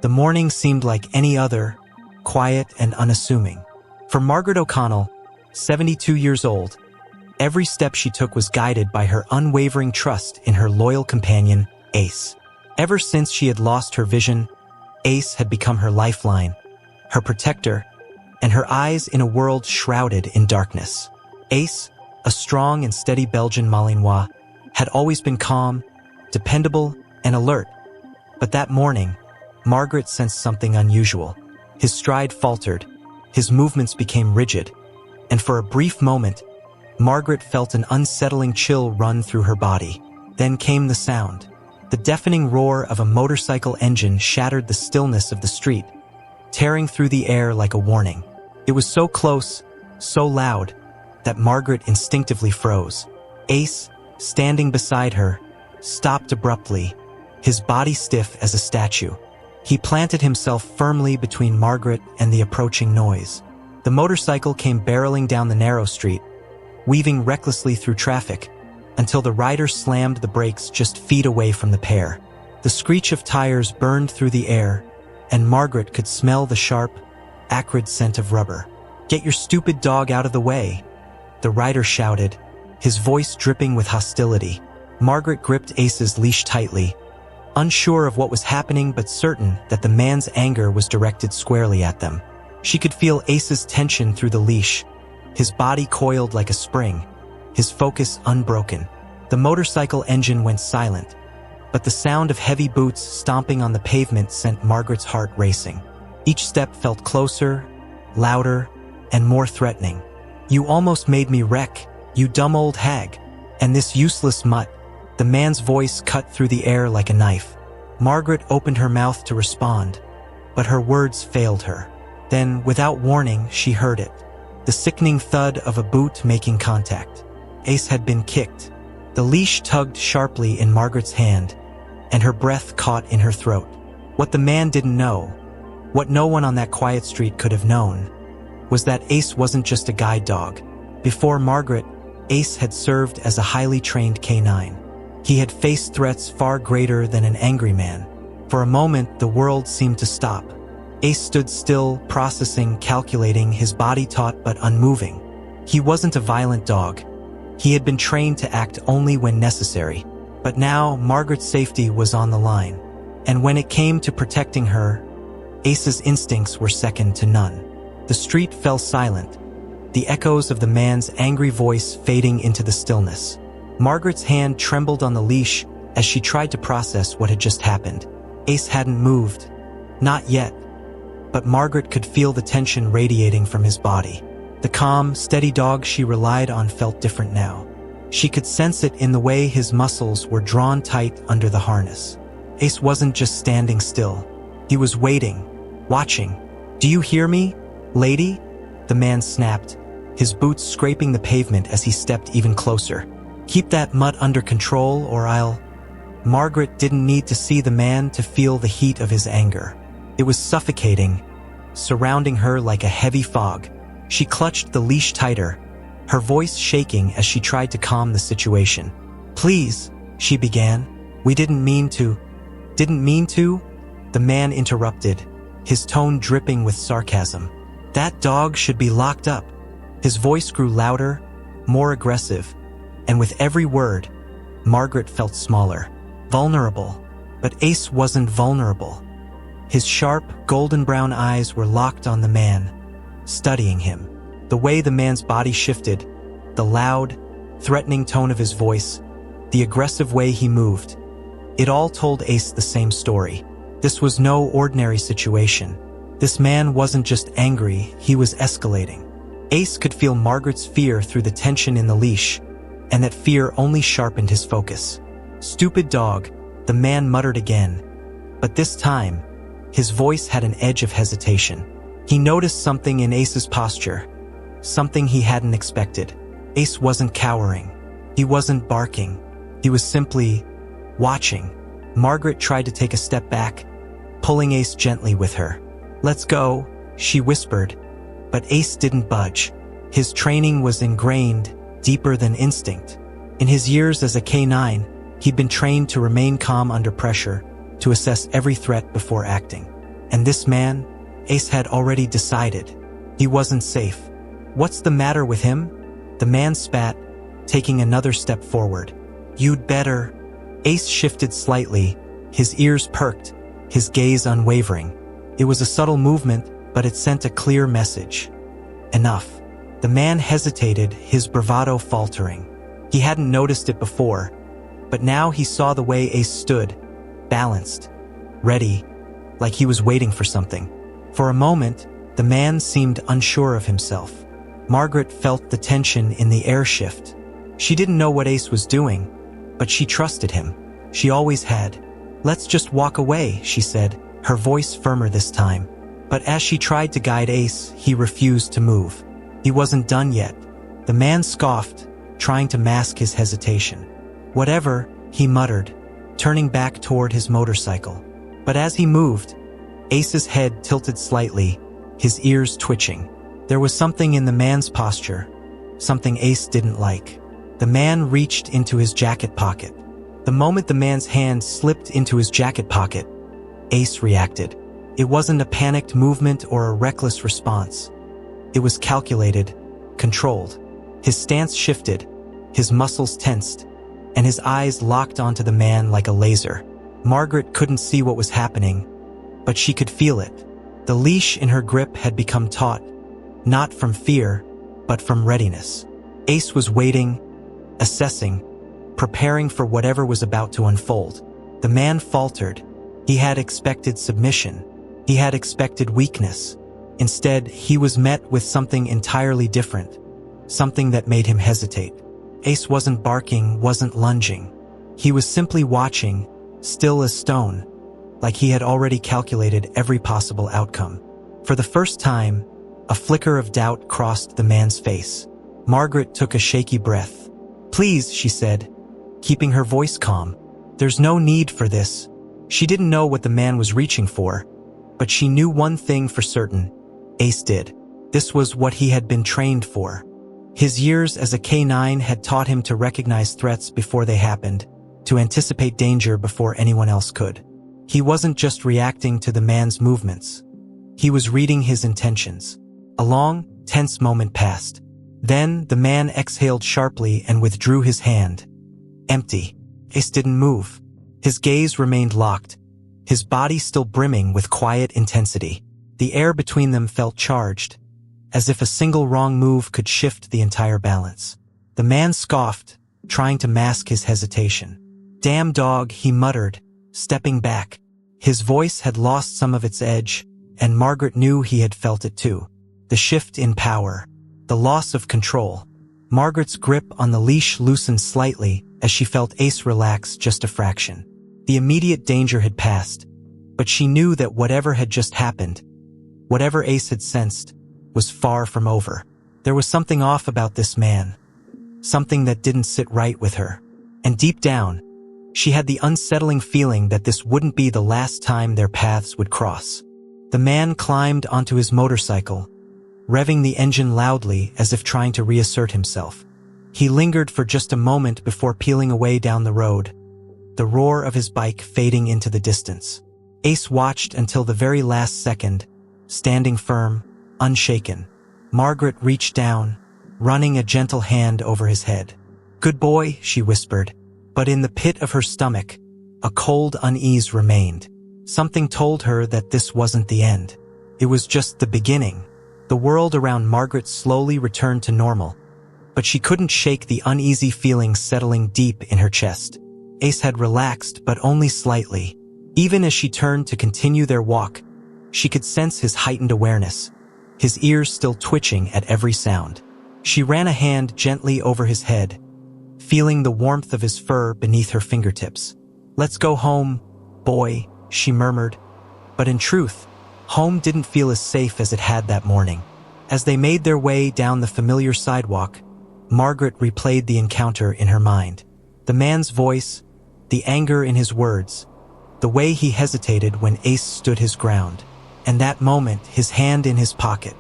The morning seemed like any other, quiet and unassuming. For Margaret O'Connell, 72 years old, every step she took was guided by her unwavering trust in her loyal companion, Ace. Ever since she had lost her vision, Ace had become her lifeline, her protector, and her eyes in a world shrouded in darkness. Ace, a strong and steady Belgian Malinois, had always been calm, dependable, and alert. But that morning, Margaret sensed something unusual. His stride faltered, his movements became rigid, and for a brief moment, Margaret felt an unsettling chill run through her body. Then came the sound. The deafening roar of a motorcycle engine shattered the stillness of the street, tearing through the air like a warning. It was so close, so loud, that Margaret instinctively froze. Ace, standing beside her, stopped abruptly, his body stiff as a statue. He planted himself firmly between Margaret and the approaching noise. The motorcycle came barreling down the narrow street, weaving recklessly through traffic, until the rider slammed the brakes just feet away from the pair. The screech of tires burned through the air, and Margaret could smell the sharp, acrid scent of rubber. "Get your stupid dog out of the way," the rider shouted, his voice dripping with hostility. Margaret gripped Ace's leash tightly, unsure of what was happening but certain that the man's anger was directed squarely at them. She could feel Ace's tension through the leash, his body coiled like a spring, his focus unbroken. The motorcycle engine went silent, but the sound of heavy boots stomping on the pavement sent Margaret's heart racing. Each step felt closer, louder, and more threatening. "You almost made me wreck, you dumb old hag." And this useless mutt, the man's voice cut through the air like a knife. Margaret opened her mouth to respond, but her words failed her. Then, without warning, she heard it. The sickening thud of a boot making contact. Ace had been kicked. The leash tugged sharply in Margaret's hand, and her breath caught in her throat. What the man didn't know, what no one on that quiet street could have known, was that Ace wasn't just a guide dog. Before Margaret, Ace had served as a highly trained canine. He had faced threats far greater than an angry man. For a moment, the world seemed to stop. Ace stood still, processing, calculating, his body taut but unmoving. He wasn't a violent dog. He had been trained to act only when necessary. But now, Margaret's safety was on the line. And when it came to protecting her, Ace's instincts were second to none. The street fell silent, the echoes of the man's angry voice fading into the stillness. Margaret's hand trembled on the leash as she tried to process what had just happened. Ace hadn't moved. Not yet. But Margaret could feel the tension radiating from his body. The calm, steady dog she relied on felt different now. She could sense it in the way his muscles were drawn tight under the harness. Ace wasn't just standing still. He was waiting, watching. "Do you hear me, lady?" the man snapped, his boots scraping the pavement as he stepped even closer. "Keep that mutt under control or I'll..." Margaret didn't need to see the man to feel the heat of his anger. It was suffocating, surrounding her like a heavy fog. She clutched the leash tighter, her voice shaking as she tried to calm the situation. "Please," she began. "We didn't mean to..." "Didn't mean to?" the man interrupted, his tone dripping with sarcasm. "That dog should be locked up." His voice grew louder, more aggressive, and with every word, Margaret felt smaller, vulnerable. But Ace wasn't vulnerable. His sharp, golden-brown eyes were locked on the man, studying him. The way the man's body shifted, the loud, threatening tone of his voice, the aggressive way he moved, it all told Ace the same story. This was no ordinary situation. This man wasn't just angry, he was escalating. Ace could feel Margaret's fear through the tension in the leash, and that fear only sharpened his focus. "Stupid dog," the man muttered again, but this time, his voice had an edge of hesitation. He noticed something in Ace's posture, something he hadn't expected. Ace wasn't cowering. He wasn't barking. He was simply watching. Margaret tried to take a step back, pulling Ace gently with her. "Let's go," she whispered, but Ace didn't budge. His training was ingrained, deeper than instinct. In his years as a K9, he'd been trained to remain calm under pressure, to assess every threat before acting. And this man, Ace had already decided. He wasn't safe. "What's the matter with him?" The man spat, taking another step forward. "You'd better." Ace shifted slightly, his ears perked, his gaze unwavering. It was a subtle movement, but it sent a clear message. Enough. The man hesitated, his bravado faltering. He hadn't noticed it before, but now he saw the way Ace stood, balanced, ready, like he was waiting for something. For a moment, the man seemed unsure of himself. Margaret felt the tension in the air shift. She didn't know what Ace was doing, but she trusted him. She always had. "Let's just walk away," she said, her voice firmer this time. But as she tried to guide Ace, he refused to move. He wasn't done yet. The man scoffed, trying to mask his hesitation. "Whatever," he muttered, turning back toward his motorcycle. But as he moved, Ace's head tilted slightly, his ears twitching. There was something in the man's posture, something Ace didn't like. The man reached into his jacket pocket. The moment the man's hand slipped into his jacket pocket, Ace reacted. It wasn't a panicked movement or a reckless response. It was calculated, controlled. His stance shifted, his muscles tensed, and his eyes locked onto the man like a laser. Margaret couldn't see what was happening, but she could feel it. The leash in her grip had become taut, not from fear, but from readiness. Ace was waiting, assessing, preparing for whatever was about to unfold. The man faltered. He had expected submission. He had expected weakness. Instead, he was met with something entirely different, something that made him hesitate. Ace wasn't barking, wasn't lunging. He was simply watching, still as stone, like he had already calculated every possible outcome. For the first time, a flicker of doubt crossed the man's face. Margaret took a shaky breath. "Please," she said, keeping her voice calm. "There's no need for this." She didn't know what the man was reaching for, but she knew one thing for certain. Ace did. This was what he had been trained for. His years as a K9 had taught him to recognize threats before they happened, to anticipate danger before anyone else could. He wasn't just reacting to the man's movements. He was reading his intentions. A long, tense moment passed. Then the man exhaled sharply and withdrew his hand. Empty. Ace didn't move. His gaze remained locked, his body still brimming with quiet intensity. The air between them felt charged, as if a single wrong move could shift the entire balance. The man scoffed, trying to mask his hesitation. "Damn dog," he muttered, stepping back. His voice had lost some of its edge, and Margaret knew he had felt it too. The shift in power, the loss of control. Margaret's grip on the leash loosened slightly as she felt Ace relax just a fraction. The immediate danger had passed, but she knew that whatever had just happened, whatever Ace had sensed, was far from over. There was something off about this man, something that didn't sit right with her. And deep down, she had the unsettling feeling that this wouldn't be the last time their paths would cross. The man climbed onto his motorcycle, revving the engine loudly as if trying to reassert himself. He lingered for just a moment before peeling away down the road, the roar of his bike fading into the distance. Ace watched until the very last second, standing firm, unshaken. Margaret reached down, running a gentle hand over his head. "Good boy," she whispered, but in the pit of her stomach, a cold unease remained. Something told her that this wasn't the end. It was just the beginning. The world around Margaret slowly returned to normal, but she couldn't shake the uneasy feeling settling deep in her chest. Ace had relaxed, but only slightly. Even as she turned to continue their walk, she could sense his heightened awareness, his ears still twitching at every sound. She ran a hand gently over his head, feeling the warmth of his fur beneath her fingertips. "Let's go home, boy," she murmured. But in truth, home didn't feel as safe as it had that morning. As they made their way down the familiar sidewalk, Margaret replayed the encounter in her mind. The man's voice, the anger in his words, the way he hesitated when Ace stood his ground. And that moment, his hand in his pocket.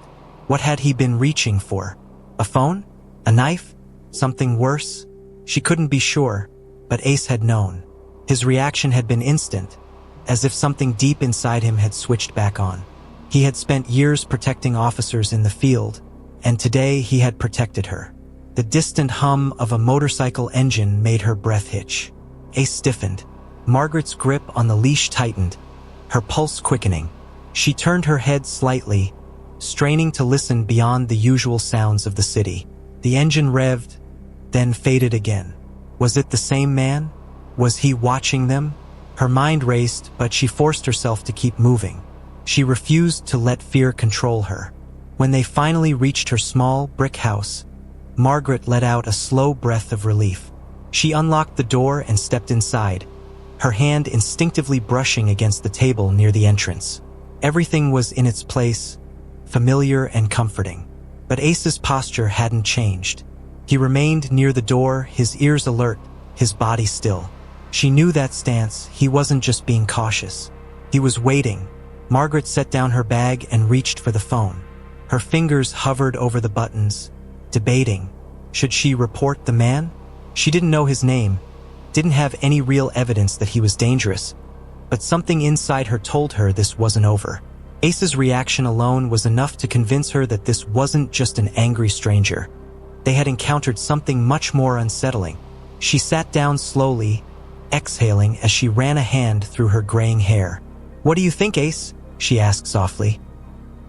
What had he been reaching for? A phone? A knife? Something worse? She couldn't be sure, but Ace had known. His reaction had been instant, as if something deep inside him had switched back on. He had spent years protecting officers in the field, and today he had protected her. The distant hum of a motorcycle engine made her breath hitch. Ace stiffened. Margaret's grip on the leash tightened, her pulse quickening. She turned her head slightly, straining to listen beyond the usual sounds of the city. The engine revved, then faded again. Was it the same man? Was he watching them? Her mind raced, but she forced herself to keep moving. She refused to let fear control her. When they finally reached her small brick house, Margaret let out a slow breath of relief. She unlocked the door and stepped inside, her hand instinctively brushing against the table near the entrance. Everything was in its place, familiar and comforting. But Ace's posture hadn't changed. He remained near the door, his ears alert, his body still. She knew that stance. He wasn't just being cautious. He was waiting. Margaret set down her bag and reached for the phone. Her fingers hovered over the buttons, debating. Should she report the man? She didn't know his name, didn't have any real evidence that he was dangerous, but something inside her told her this wasn't over. Ace's reaction alone was enough to convince her that this wasn't just an angry stranger. They had encountered something much more unsettling. She sat down slowly, exhaling as she ran a hand through her graying hair. "What do you think, Ace?" she asked softly.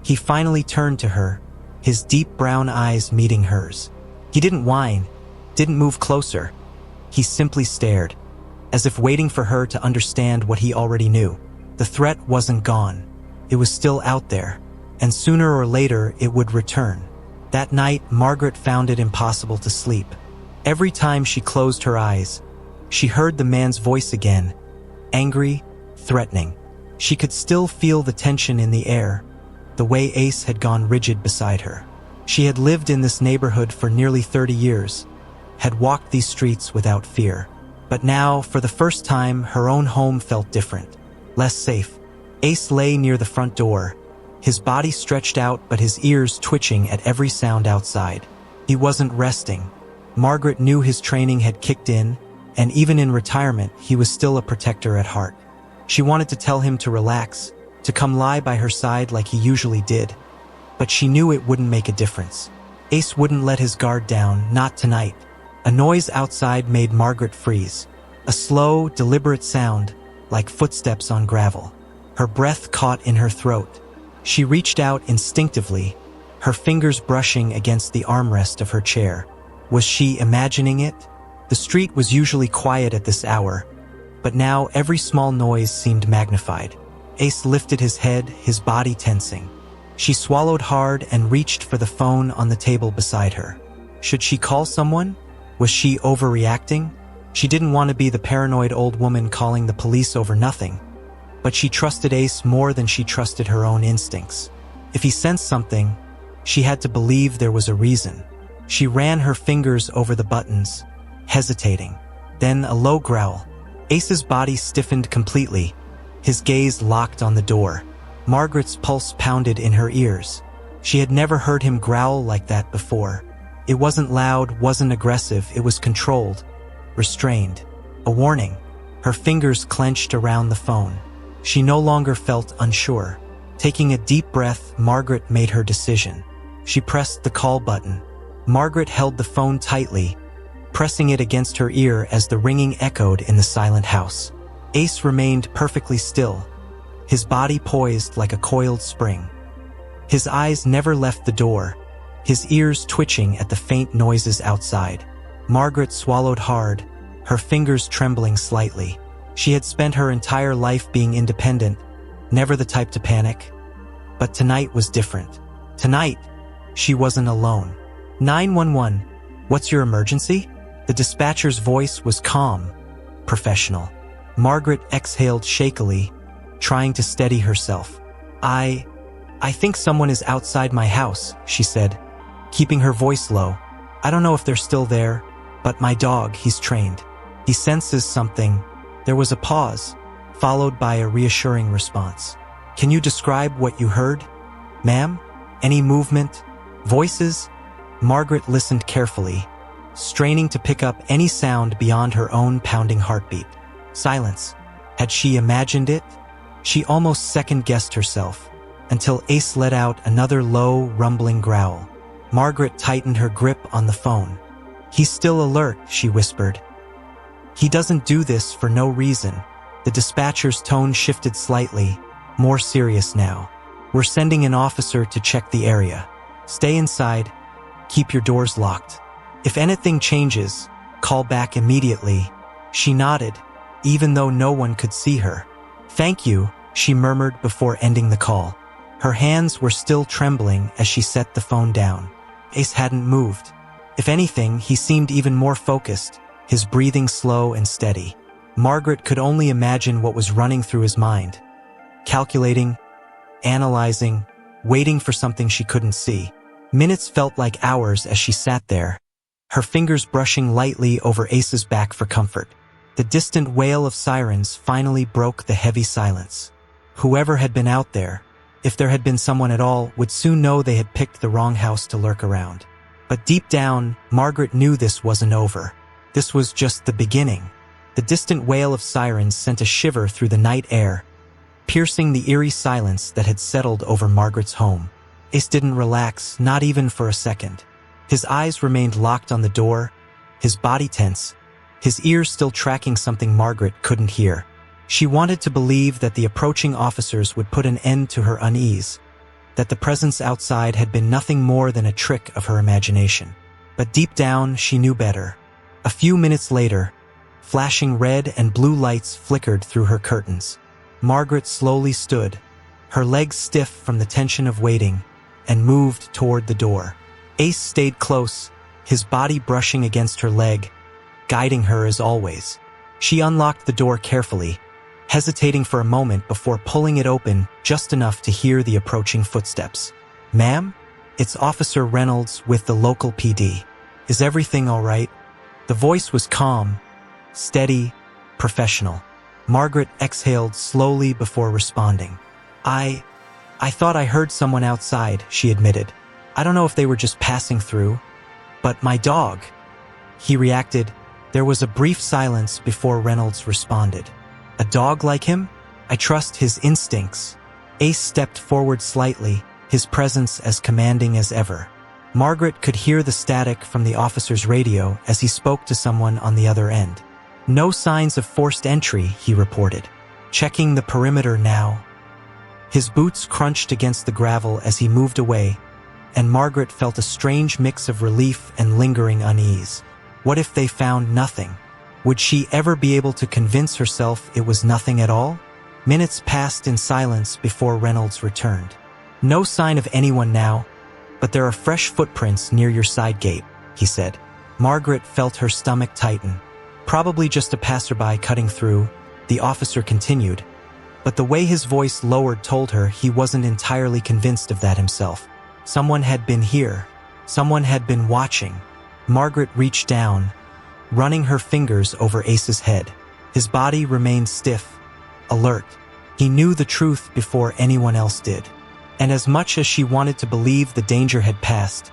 He finally turned to her, his deep brown eyes meeting hers. He didn't whine, didn't move closer. He simply stared, as if waiting for her to understand what he already knew. The threat wasn't gone. It was still out there, and sooner or later it would return. That night, Margaret found it impossible to sleep. Every time she closed her eyes, she heard the man's voice again, angry, threatening. She could still feel the tension in the air, the way Ace had gone rigid beside her. She had lived in this neighborhood for nearly 30 years, had walked these streets without fear. But now, for the first time, her own home felt different, less safe. Ace lay near the front door, his body stretched out but his ears twitching at every sound outside. He wasn't resting. Margaret knew his training had kicked in, and even in retirement, he was still a protector at heart. She wanted to tell him to relax, to come lie by her side like he usually did. But she knew it wouldn't make a difference. Ace wouldn't let his guard down, not tonight. A noise outside made Margaret freeze. A slow, deliberate sound, like footsteps on gravel. Her breath caught in her throat. She reached out instinctively, her fingers brushing against the armrest of her chair. Was she imagining it? The street was usually quiet at this hour, but now every small noise seemed magnified. Ace lifted his head, his body tensing. She swallowed hard and reached for the phone on the table beside her. Should she call someone? Was she overreacting? She didn't want to be the paranoid old woman calling the police over nothing. But she trusted Ace more than she trusted her own instincts. If he sensed something, she had to believe there was a reason. She ran her fingers over the buttons, hesitating. Then a low growl. Ace's body stiffened completely, his gaze locked on the door. Margaret's pulse pounded in her ears. She had never heard him growl like that before. It wasn't loud, wasn't aggressive, it was controlled, restrained. A warning. Her fingers clenched around the phone. She no longer felt unsure. Taking a deep breath, Margaret made her decision. She pressed the call button. Margaret held the phone tightly, pressing it against her ear as the ringing echoed in the silent house. Ace remained perfectly still, his body poised like a coiled spring. His eyes never left the door, his ears twitching at the faint noises outside. Margaret swallowed hard, her fingers trembling slightly. She had spent her entire life being independent, never the type to panic. But tonight was different. Tonight, she wasn't alone. 911, what's your emergency? The dispatcher's voice was calm, professional. Margaret exhaled shakily, trying to steady herself. I think someone is outside my house, she said, keeping her voice low. I don't know if they're still there, but my dog, he's trained. He senses something. There was a pause, followed by a reassuring response. Can you describe what you heard, ma'am? Any movement? Voices? Margaret listened carefully, straining to pick up any sound beyond her own pounding heartbeat. Silence. Had she imagined it? She almost second-guessed herself, until Ace let out another low, rumbling growl. Margaret tightened her grip on the phone. "He's still alert," she whispered. "He doesn't do this for no reason." The dispatcher's tone shifted slightly, more serious now. "We're sending an officer to check the area. Stay inside. Keep your doors locked. If anything changes, call back immediately." She nodded, even though no one could see her. "Thank you," she murmured before ending the call. Her hands were still trembling as she set the phone down. Ace hadn't moved. If anything, he seemed even more focused, his breathing slow and steady. Margaret could only imagine what was running through his mind. Calculating, analyzing, waiting for something she couldn't see. Minutes felt like hours as she sat there, her fingers brushing lightly over Ace's back for comfort. The distant wail of sirens finally broke the heavy silence. Whoever had been out there, if there had been someone at all, would soon know they had picked the wrong house to lurk around. But deep down, Margaret knew this wasn't over. This was just the beginning. The distant wail of sirens sent a shiver through the night air, piercing the eerie silence that had settled over Margaret's home. Ace didn't relax, not even for a second. His eyes remained locked on the door, his body tense, his ears still tracking something Margaret couldn't hear. She wanted to believe that the approaching officers would put an end to her unease, that the presence outside had been nothing more than a trick of her imagination. But deep down, she knew better. A few minutes later, flashing red and blue lights flickered through her curtains. Margaret slowly stood, her legs stiff from the tension of waiting, and moved toward the door. Ace stayed close, his body brushing against her leg, guiding her as always. She unlocked the door carefully, hesitating for a moment before pulling it open just enough to hear the approaching footsteps. "Ma'am? It's Officer Reynolds with the local PD. Is everything all right?" The voice was calm, steady, professional. Margaret exhaled slowly before responding. I thought I heard someone outside," she admitted. "I don't know if they were just passing through, but my dog." He reacted. There was a brief silence before Reynolds responded. "A dog like him? I trust his instincts." Ace stepped forward slightly, his presence as commanding as ever. Margaret could hear the static from the officer's radio as he spoke to someone on the other end. "No signs of forced entry," he reported. "Checking the perimeter now." His boots crunched against the gravel as he moved away, and Margaret felt a strange mix of relief and lingering unease. What if they found nothing? Would she ever be able to convince herself it was nothing at all? Minutes passed in silence before Reynolds returned. "No sign of anyone now, but there are fresh footprints near your side gate," he said. Margaret felt her stomach tighten. "Probably just a passerby cutting through," the officer continued, but the way his voice lowered told her he wasn't entirely convinced of that himself. Someone had been here. Someone had been watching. Margaret reached down, running her fingers over Ace's head. His body remained stiff, alert. He knew the truth before anyone else did. And as much as she wanted to believe the danger had passed,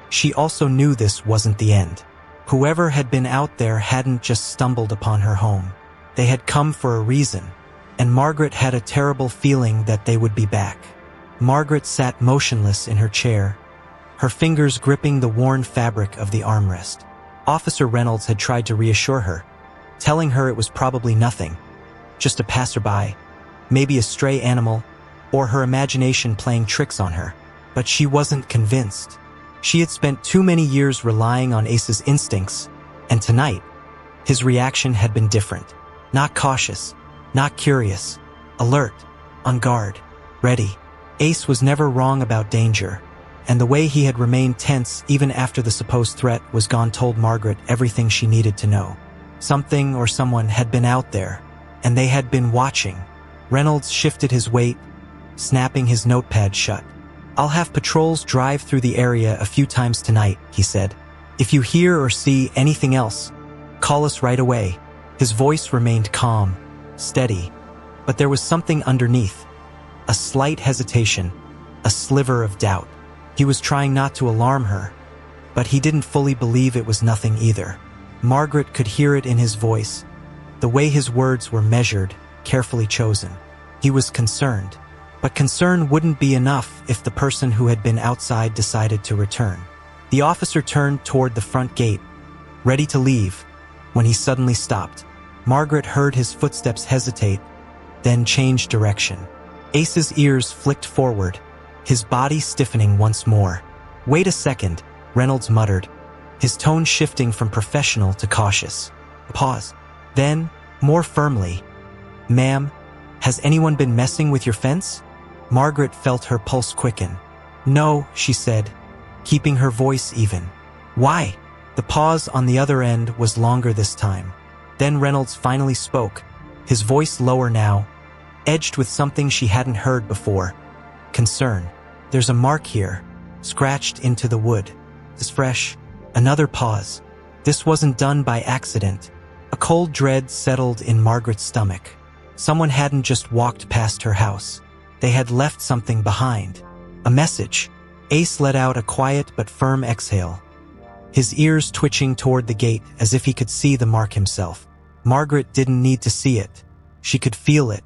she also knew this wasn't the end. Whoever had been out there hadn't just stumbled upon her home. They had come for a reason, and Margaret had a terrible feeling that they would be back. Margaret sat motionless in her chair, her fingers gripping the worn fabric of the armrest. Officer Reynolds had tried to reassure her, telling her it was probably nothing, just a passerby, maybe a stray animal, or her imagination playing tricks on her. But she wasn't convinced. She had spent too many years relying on Ace's instincts, and tonight, his reaction had been different. Not cautious, not curious, alert, on guard, ready. Ace was never wrong about danger, and the way he had remained tense even after the supposed threat was gone told Margaret everything she needed to know. Something or someone had been out there, and they had been watching. Reynolds shifted his weight, snapping his notepad shut. "I'll have patrols drive through the area a few times tonight," he said. "If you hear or see anything else, call us right away." His voice remained calm, steady, but there was something underneath. A slight hesitation, a sliver of doubt. He was trying not to alarm her, but he didn't fully believe it was nothing either. Margaret could hear it in his voice, the way his words were measured, carefully chosen. He was concerned. But concern wouldn't be enough if the person who had been outside decided to return. The officer turned toward the front gate, ready to leave, when he suddenly stopped. Margaret heard his footsteps hesitate, then change direction. Ace's ears flicked forward, his body stiffening once more. "Wait a second," Reynolds muttered, his tone shifting from professional to cautious. A pause. Then, more firmly, "Ma'am, has anyone been messing with your fence?" Margaret felt her pulse quicken. "No," she said, keeping her voice even. "Why?" The pause on the other end was longer this time. Then Reynolds finally spoke, his voice lower now, edged with something she hadn't heard before. Concern. "There's a mark here, scratched into the wood. It's fresh." Another pause. This wasn't done by accident. A cold dread settled in Margaret's stomach. Someone hadn't just walked past her house. They had left something behind. A message. Ace let out a quiet but firm exhale, his ears twitching toward the gate as if he could see the mark himself. Margaret didn't need to see it. She could feel it.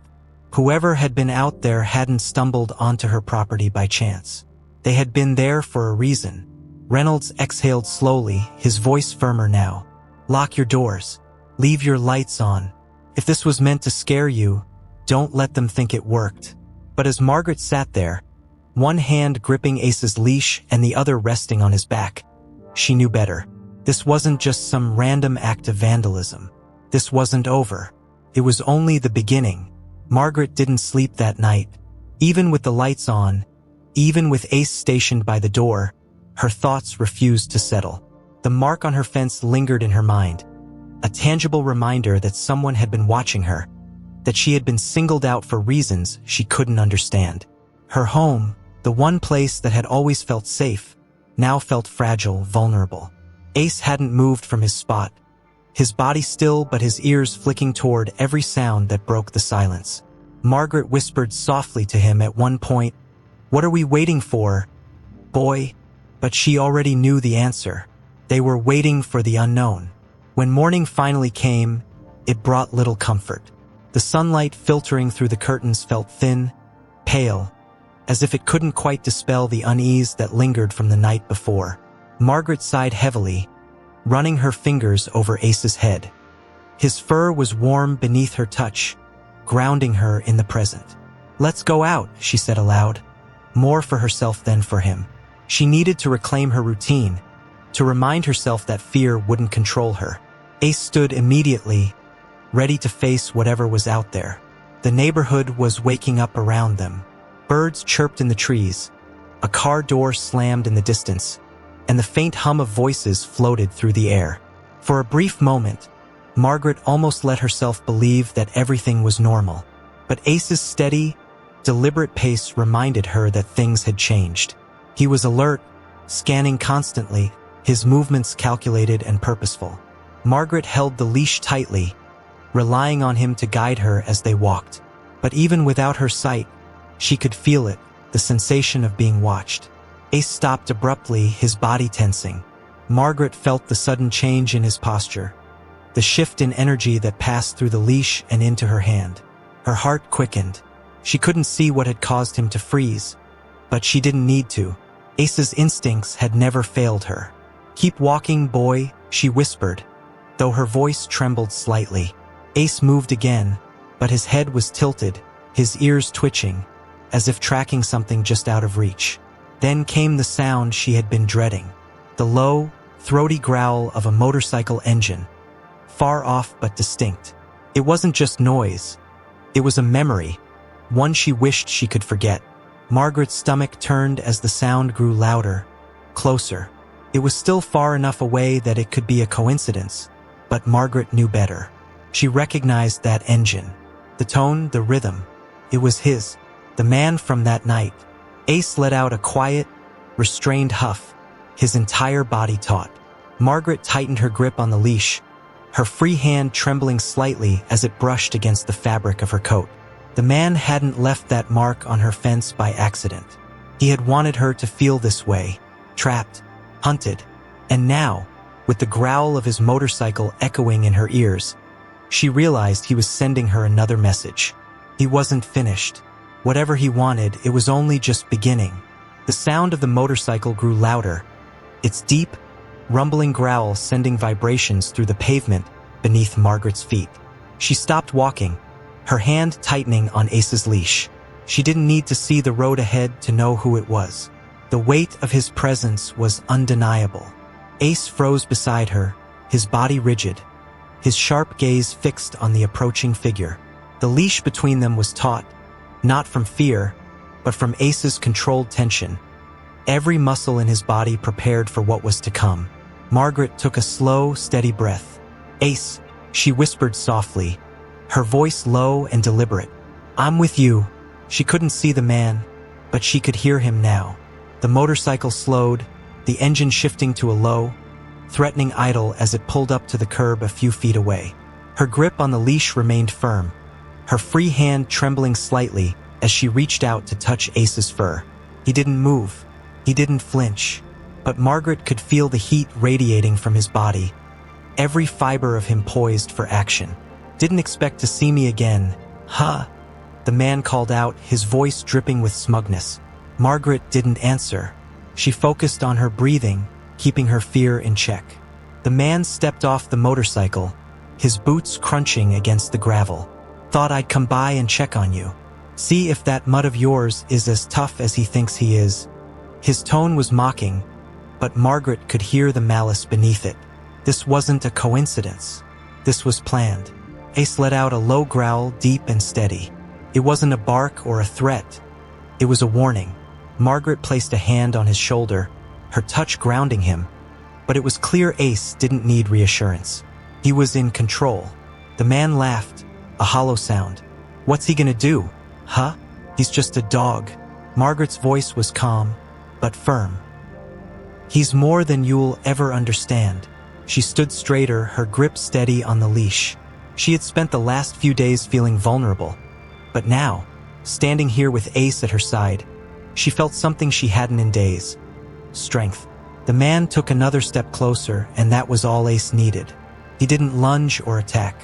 Whoever had been out there hadn't stumbled onto her property by chance. They had been there for a reason. Reynolds exhaled slowly, his voice firmer now. "Lock your doors. Leave your lights on. If this was meant to scare you, don't let them think it worked." But as Margaret sat there, one hand gripping Ace's leash and the other resting on his back, she knew better. This wasn't just some random act of vandalism. This wasn't over. It was only the beginning. Margaret didn't sleep that night. Even with the lights on, even with Ace stationed by the door, her thoughts refused to settle. The mark on her fence lingered in her mind, a tangible reminder that someone had been watching her, that she had been singled out for reasons she couldn't understand. Her home, the one place that had always felt safe, now felt fragile, vulnerable. Ace hadn't moved from his spot, his body still but his ears flicking toward every sound that broke the silence. Margaret whispered softly to him at one point, "What are we waiting for, boy?" But she already knew the answer. They were waiting for the unknown. When morning finally came, it brought little comfort. The sunlight filtering through the curtains felt thin, pale, as if it couldn't quite dispel the unease that lingered from the night before. Margaret sighed heavily, running her fingers over Ace's head. His fur was warm beneath her touch, grounding her in the present. "Let's go out," she said aloud, more for herself than for him. She needed to reclaim her routine, to remind herself that fear wouldn't control her. Ace stood immediately, ready to face whatever was out there. The neighborhood was waking up around them. Birds chirped in the trees, a car door slammed in the distance, and the faint hum of voices floated through the air. For a brief moment, Margaret almost let herself believe that everything was normal. But Ace's steady, deliberate pace reminded her that things had changed. He was alert, scanning constantly, his movements calculated and purposeful. Margaret held the leash tightly, relying on him to guide her as they walked. But even without her sight, she could feel it, the sensation of being watched. Ace stopped abruptly, his body tensing. Margaret felt the sudden change in his posture, the shift in energy that passed through the leash and into her hand. Her heart quickened. She couldn't see what had caused him to freeze, but she didn't need to. Ace's instincts had never failed her. "Keep walking, boy," she whispered, though her voice trembled slightly. Ace moved again, but his head was tilted, his ears twitching, as if tracking something just out of reach. Then came the sound she had been dreading, the low, throaty growl of a motorcycle engine, far off but distinct. It wasn't just noise. It was a memory, one she wished she could forget. Margaret's stomach turned as the sound grew louder, closer. It was still far enough away that it could be a coincidence, but Margaret knew better. She recognized that engine, the tone, the rhythm. It was his, the man from that night. Ace let out a quiet, restrained huff, his entire body taut. Margaret tightened her grip on the leash, her free hand trembling slightly as it brushed against the fabric of her coat. The man hadn't left that mark on her fence by accident. He had wanted her to feel this way, trapped, hunted. And now, with the growl of his motorcycle echoing in her ears, she realized he was sending her another message. He wasn't finished. Whatever he wanted, it was only just beginning. The sound of the motorcycle grew louder, its deep, rumbling growl sending vibrations through the pavement beneath Margaret's feet. She stopped walking, her hand tightening on Ace's leash. She didn't need to see the road ahead to know who it was. The weight of his presence was undeniable. Ace froze beside her, his body rigid, his sharp gaze fixed on the approaching figure. The leash between them was taut, not from fear, but from Ace's controlled tension. Every muscle in his body prepared for what was to come. Margaret took a slow, steady breath. "Ace," she whispered softly, her voice low and deliberate. "I'm with you." She couldn't see the man, but she could hear him now. The motorcycle slowed, the engine shifting to a low, threatening idle as it pulled up to the curb a few feet away. Her grip on the leash remained firm, her free hand trembling slightly as she reached out to touch Ace's fur. He didn't move. He didn't flinch. But Margaret could feel the heat radiating from his body, every fiber of him poised for action. "Didn't expect to see me again, huh?" the man called out, his voice dripping with smugness. Margaret didn't answer. She focused on her breathing, keeping her fear in check. The man stepped off the motorcycle, his boots crunching against the gravel. "Thought I'd come by and check on you. See if that mutt of yours is as tough as he thinks he is." His tone was mocking, but Margaret could hear the malice beneath it. This wasn't a coincidence. This was planned. Ace let out a low growl, deep and steady. It wasn't a bark or a threat. It was a warning. Margaret placed a hand on his shoulder, her touch grounding him, but it was clear Ace didn't need reassurance. He was in control. The man laughed, a hollow sound. "What's he gonna do? Huh? He's just a dog." Margaret's voice was calm, but firm. "He's more than you'll ever understand." She stood straighter, her grip steady on the leash. She had spent the last few days feeling vulnerable, but now, standing here with Ace at her side, she felt something she hadn't in days. Strength. The man took another step closer, and that was all Ace needed. He didn't lunge or attack.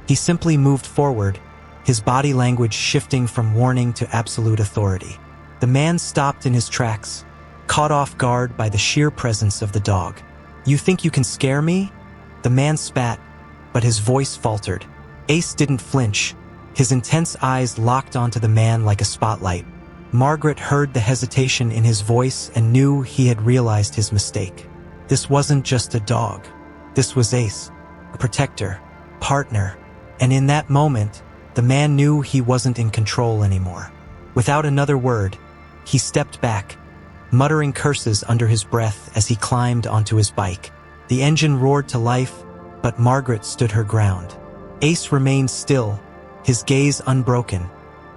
He simply moved forward, his body language shifting from warning to absolute authority. The man stopped in his tracks, caught off guard by the sheer presence of the dog. "You think you can scare me?" The man spat, but his voice faltered. Ace didn't flinch, his intense eyes locked onto the man like a spotlight. Margaret heard the hesitation in his voice and knew he had realized his mistake. This wasn't just a dog. This was Ace, a protector, partner, and in that moment, the man knew he wasn't in control anymore. Without another word, he stepped back, muttering curses under his breath as he climbed onto his bike. The engine roared to life, but Margaret stood her ground. Ace remained still, his gaze unbroken,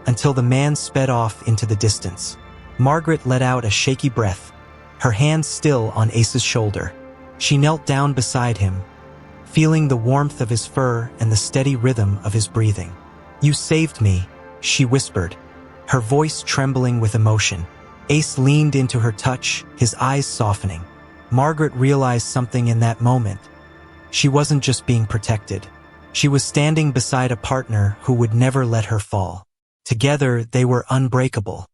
until the man sped off into the distance. Margaret let out a shaky breath, her hand still on Ace's shoulder. She knelt down beside him, feeling the warmth of his fur and the steady rhythm of his breathing. "You saved me," she whispered, her voice trembling with emotion. Ace leaned into her touch, his eyes softening. Margaret realized something in that moment. She wasn't just being protected. She was standing beside a partner who would never let her fall. Together, they were unbreakable.